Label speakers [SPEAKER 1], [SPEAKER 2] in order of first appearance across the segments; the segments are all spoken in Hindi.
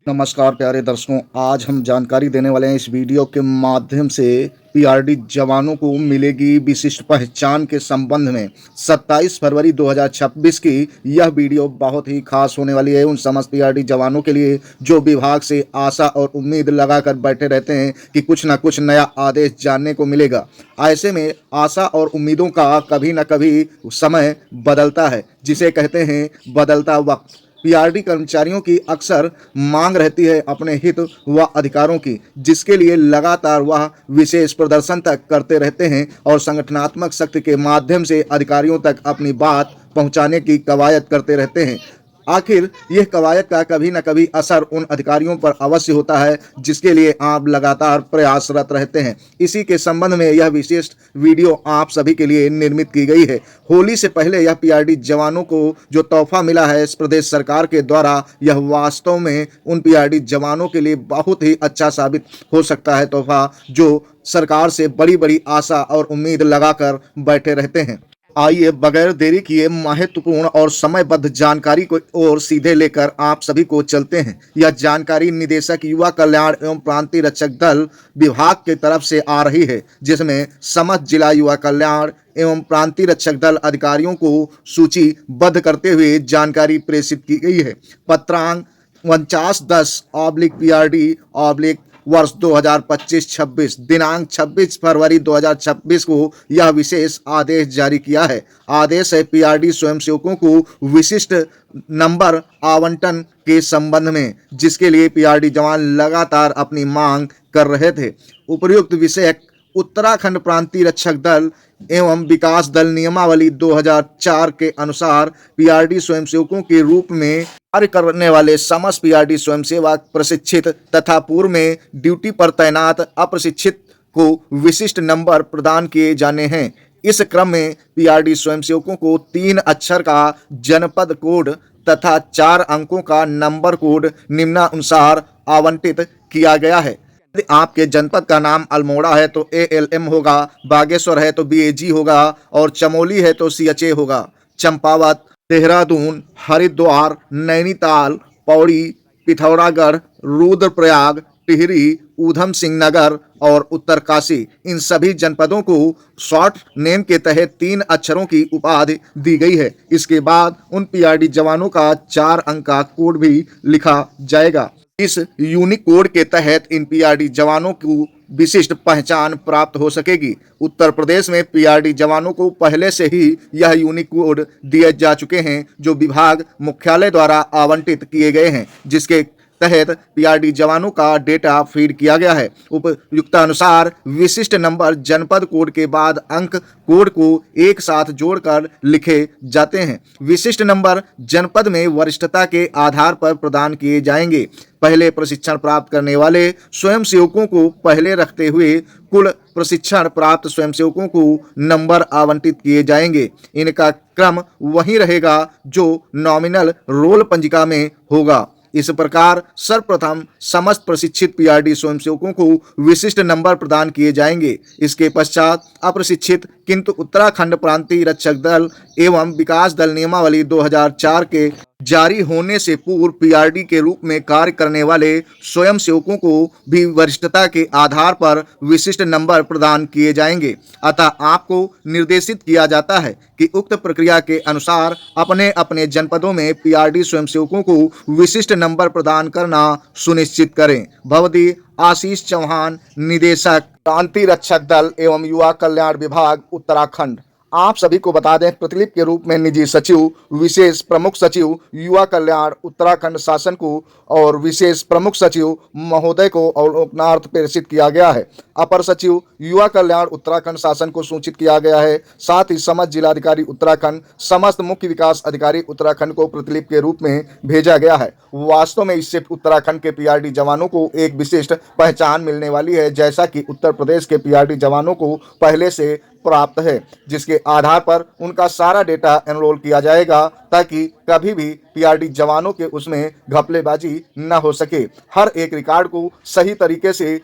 [SPEAKER 1] नमस्कार प्यारे दर्शकों, आज हम जानकारी देने वाले हैं इस वीडियो के माध्यम से पीआरडी जवानों को मिलेगी विशिष्ट पहचान के संबंध में। 27 फरवरी 2026 की यह वीडियो बहुत ही खास होने वाली है उन समस्त पीआरडी जवानों के लिए जो विभाग से आशा और उम्मीद लगाकर बैठे रहते हैं कि कुछ न कुछ नया आदेश जानने को मिलेगा। ऐसे में आशा और उम्मीदों का कभी न कभी समय बदलता है, जिसे कहते हैं बदलता वक्त। पीआरडी कर्मचारियों की अक्सर मांग रहती है अपने हित व अधिकारों की, जिसके लिए लगातार वह विशेष प्रदर्शन तक करते रहते हैं और संगठनात्मक शक्ति के माध्यम से अधिकारियों तक अपनी बात पहुंचाने की कवायद करते रहते हैं। आखिर यह कवायद का कभी न कभी असर उन अधिकारियों पर अवश्य होता है, जिसके लिए आप लगातार प्रयासरत रहते हैं। इसी के संबंध में यह विशेष वीडियो आप सभी के लिए निर्मित की गई है। होली से पहले यह पीआरडी जवानों को जो तोहफा मिला है इस प्रदेश सरकार के द्वारा, यह वास्तव में उन पीआरडी जवानों के लिए बहुत ही अच्छा साबित हो सकता है तोहफा, जो सरकार से बड़ी बड़ी आशा और उम्मीद लगाकर बैठे रहते हैं। आइए बगैर देरी किए महत्वपूर्ण और समयबद्ध जानकारी को और सीधे लेकर आप सभी को चलते हैं। यह जानकारी निदेशक युवा कल्याण एवं प्रांतीय रक्षक दल विभाग की तरफ से आ रही है, जिसमें समस्त जिला युवा कल्याण एवं प्रांतीय रक्षक दल अधिकारियों को सूचीबद्ध करते हुए जानकारी प्रेषित की गई है। पत्रांक 4910/PRD/ वर्ष 2025-26 दिनांक 26 फरवरी 2026 को यह विशेष आदेश जारी किया है। आदेश है पीआरडी स्वयंसेवकों को विशिष्ट नंबर आवंटन के संबंध में, जिसके लिए पीआरडी जवान लगातार अपनी मांग कर रहे थे। उपर्युक्त विषय उत्तराखंड प्रांतीय रक्षक दल एवं विकास दल नियमावली 2004 के अनुसार पीआरडी स्वयंसेवकों के रूप में कार्य करने वाले समस्त पीआरडी स्वयंसेवक प्रशिक्षित तथा पूर्व में ड्यूटी पर तैनात अप्रशिक्षित को विशिष्ट नंबर प्रदान किए जाने हैं। इस क्रम में पीआरडी स्वयंसेवकों को 3 अक्षर का जनपद कोड तथा 4 अंकों का नंबर कोड निम्नानुसार आवंटित किया गया है। यदि आपके जनपद का नाम अल्मोड़ा है तो ALM होगा, बागेश्वर है तो BAG होगा और चमोली है तो CHA होगा। चंपावत, देहरादून, हरिद्वार, नैनीताल, पौड़ी, पिथौरागढ़, रुद्रप्रयाग, टिहरी, ऊधम सिंह नगर और उत्तरकाशी, इन सभी जनपदों को शॉर्ट नेम के तहत 3 अक्षरों की उपाधि दी गई है। इसके बाद उन पीआरडी जवानों का 4 अंक का कोड भी लिखा जाएगा। इस यूनिक कोड के तहत इन पीआरडी जवानों को विशिष्ट पहचान प्राप्त हो सकेगी। उत्तर प्रदेश में पीआरडी जवानों को पहले से ही यह यूनिक कोड दिए जा चुके हैं, जो विभाग मुख्यालय द्वारा आवंटित किए गए हैं, जिसके तहत पीआरडी जवानों का डेटा फीड किया गया है। उपयुक्तानुसार विशिष्ट नंबर जनपद कोड के बाद अंक कोड को एक साथ जोड़कर लिखे जाते हैं। विशिष्ट नंबर जनपद में वरिष्ठता के आधार पर प्रदान किए जाएंगे। पहले प्रशिक्षण प्राप्त करने वाले स्वयंसेवकों को पहले रखते हुए कुल प्रशिक्षण प्राप्त स्वयंसेवकों को नंबर आवंटित किए जाएंगे। इनका क्रम वही रहेगा जो नॉमिनल रोल पंजिका में होगा। इस प्रकार सर्वप्रथम समस्त प्रशिक्षित पीआरडी स्वयंसेवकों को विशिष्ट नंबर प्रदान किए जाएंगे। इसके पश्चात अप्रशिक्षित किंतु उत्तराखंड प्रांतीय रक्षक दल एवं विकास दल नियमावली 2004 के जारी होने से पूर्व पीआरडी के रूप में कार्य करने वाले स्वयंसेवकों को भी वरिष्ठता के आधार पर विशिष्ट नंबर प्रदान किए जाएंगे। अतः आपको निर्देशित किया जाता है कि उक्त प्रक्रिया के अनुसार अपने अपने जनपदों में पीआरडी स्वयंसेवकों को विशिष्ट नंबर प्रदान करना सुनिश्चित करें। भवदी आशीष चौहान, निदेशक प्रांतीय रक्षक दल एवं युवा कल्याण विभाग, उत्तराखंड। आप सभी को बता दें, प्रतिलिपि के रूप में निजी सचिव, विशेष प्रमुख सचिव युवा कल्याण उत्तराखंड शासन को और विशेष प्रमुख सचिव महोदय को अवलोकनार्थ प्रेषित किया गया है। अपर सचिव युवा कल्याण उत्तराखंड शासन को सूचित किया गया है। साथ ही समस्त जिलाधिकारी उत्तराखंड, समस्त मुख्य विकास अधिकारी उत्तराखंड को प्रतिलिपि के रूप में भेजा गया है। वास्तव में इससे उत्तराखंड के पीआरडी जवानों को एक विशिष्ट पहचान मिलने वाली है, जैसा कि उत्तर प्रदेश के पीआरडी जवानों को पहले से प्राप्त है, जिसके आधार पर उनका सारा डेटा एनरोल किया जाएगा ताकि कभी भी पीआरडी जवानों के उसमें घपलेबाजी न हो सके। हर एक रिकॉर्ड को सही तरीके से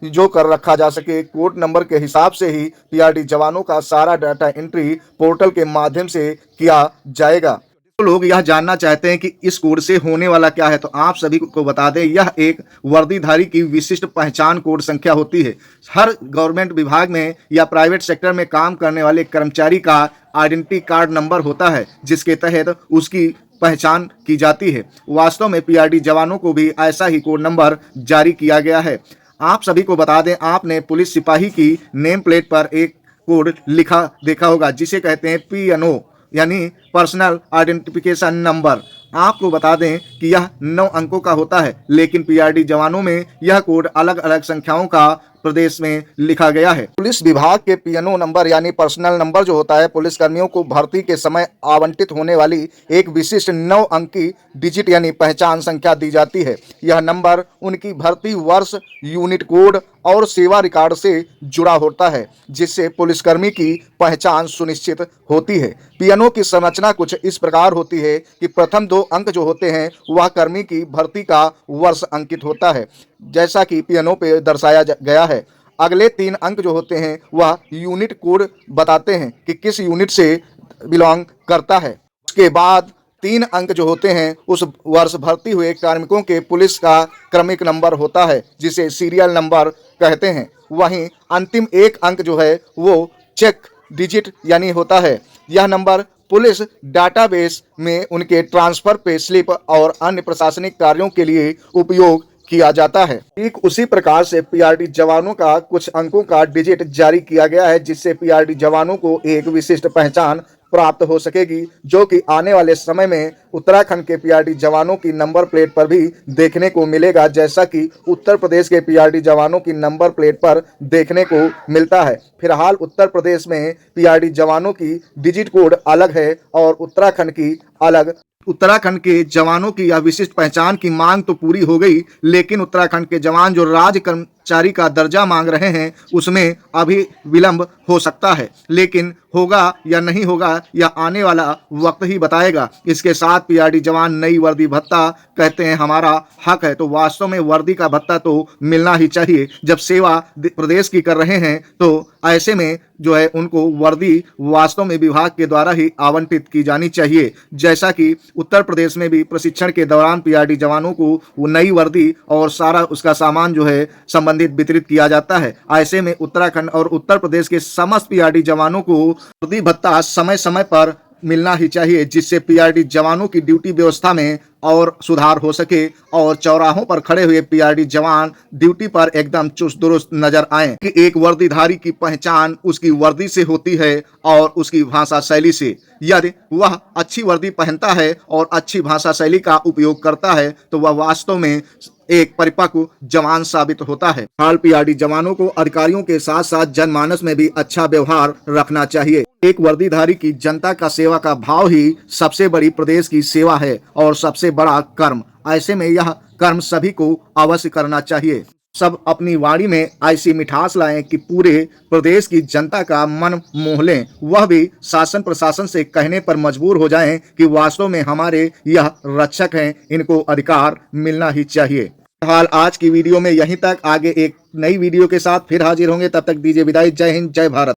[SPEAKER 1] जो कर रखा जा सके। कोड नंबर के हिसाब से ही पीआरडी जवानों का सारा डाटा एंट्री पोर्टल के माध्यम से किया जाएगा। तो लोग यह जानना चाहते हैं कि इस कोड से होने वाला क्या है, तो आप सभी को बता दें यह एक वर्दीधारी की विशिष्ट पहचान कोड संख्या होती है। हर गवर्नमेंट विभाग में या प्राइवेट सेक्टर में काम करने वाले कर्मचारी का आइडेंटिटी कार्ड नंबर होता है, जिसके तहत उसकी पहचान की जाती है। वास्तव में पीआरडी जवानों को भी ऐसा ही कोड नंबर जारी किया गया है। आप सभी को बता दें, आपने पुलिस सिपाही की नेम प्लेट पर एक कोड लिखा देखा होगा जिसे कहते हैं PNO यानी पर्सनल आइडेंटिफिकेशन नंबर। आपको बता दें कि यह 9 अंकों का होता है, लेकिन पीआरडी जवानों में यह कोड अलग अलग संख्याओं का प्रदेश में लिखा गया है। पुलिस विभाग के PNO नंबर यानी पर्सनल नंबर जो होता है, पुलिसकर्मियों को भर्ती के समय आवंटित होने वाली एक विशिष्ट 9 अंकी डिजिट यानी पहचान संख्या दी जाती है। यह नंबर उनकी भर्ती वर्ष, यूनिट कोड और सेवा रिकॉर्ड से जुड़ा होता है, जिससे पुलिसकर्मी की पहचान सुनिश्चित होती है। PNO की संरचना कुछ इस प्रकार होती है कि प्रथम 2 अंक जो होते हैं वह कर्मी की भर्ती का वर्ष अंकित होता है, जैसा कि PNO पे दर्शाया गया है। अगले 3 अंक जो होते हैं वह यूनिट कोड बताते हैं कि किस यूनिट से बिलोंग करता है। उसके बाद 3 अंक जो होते हैं उस वर्ष भर्ती हुए कार्मिकों के पुलिस का क्रमिक नंबर होता है, जिसे सीरियल नंबर कहते हैं। वहीं अंतिम 1 अंक जो है वो चेक डिजिट यानी होता है। यह नंबर पुलिस डाटाबेस में उनके ट्रांसफर पे स्लिप और अन्य प्रशासनिक कार्यों के लिए उपयोग किया जाता है। ठीक उसी प्रकार से पीआरडी जवानों का कुछ अंकों का डिजिट जारी किया गया है, जिससे पीआरडी जवानों को एक विशिष्ट पहचान प्राप्त हो सकेगी, जो कि आने वाले समय में उत्तराखंड के पीआरडी जवानों की नंबर प्लेट पर भी देखने को मिलेगा, जैसा कि उत्तर प्रदेश के पीआरडी जवानों की नंबर प्लेट पर देखने को मिलता है। फिलहाल उत्तर प्रदेश में पीआरडी जवानों की डिजिट कोड अलग है और उत्तराखंड की अलग। उत्तराखंड के जवानों की यह विशिष्ट पहचान की मांग तो पूरी हो गई, लेकिन उत्तराखंड के जवान जो राज्य कर्मचारी का दर्जा मांग रहे हैं उसमें अभी विलंब हो सकता है, लेकिन होगा या नहीं होगा यह आने वाला वक्त ही बताएगा। इसके साथ पीआरडी जवान नई वर्दी भत्ता कहते हैं हमारा हक है, तो वास्तव में वर्दी का भत्ता तो मिलना ही चाहिए। जब सेवा प्रदेश की कर रहे हैं तो ऐसे में जो है उनको वर्दी वास्तव में विभाग के द्वारा ही आवंटित की जानी चाहिए, जैसा कि उत्तर प्रदेश में भी प्रशिक्षण के दौरान पीआरडी जवानों को वो नई वर्दी और सारा उसका सामान जो है संबंधित वितरित किया जाता है। ऐसे में उत्तराखंड और उत्तर प्रदेश के समस्त पीआरडी जवानों को वर्दी भत्ता समय समय पर मिलना ही चाहिए, जिससे पीआरडी जवानों की ड्यूटी व्यवस्था में और सुधार हो सके और चौराहों पर खड़े हुए पीआरडी जवान ड्यूटी पर एकदम चुस्त दुरुस्त नजर आए कि एक वर्दीधारी की पहचान उसकी वर्दी से होती है और उसकी भाषा शैली से। यदि वह अच्छी वर्दी पहनता है और अच्छी भाषा शैली का उपयोग करता है तो वह वास्तव में एक परिपक्व जवान साबित होता है। हाल पीआरडी जवानों को अधिकारियों के साथ साथ जनमानस में भी अच्छा व्यवहार रखना चाहिए। एक वर्दीधारी की जनता का सेवा का भाव ही सबसे बड़ी प्रदेश की सेवा है और सबसे बड़ा कर्म। ऐसे में यह कर्म सभी को अवश्य करना चाहिए। सब अपनी वाणी में ऐसी मिठास लाएं कि पूरे प्रदेश की जनता का मन मोह लें, वह भी शासन प्रशासन से कहने पर मजबूर हो जाएं कि वास्तव में हमारे यह रक्षक हैं, इनको अधिकार मिलना ही चाहिए। हाल आज की वीडियो में यहीं तक, आगे एक नई वीडियो के साथ फिर हाजिर होंगे, तब तक दीजिए विदाई। जय हिंद, जय भारत।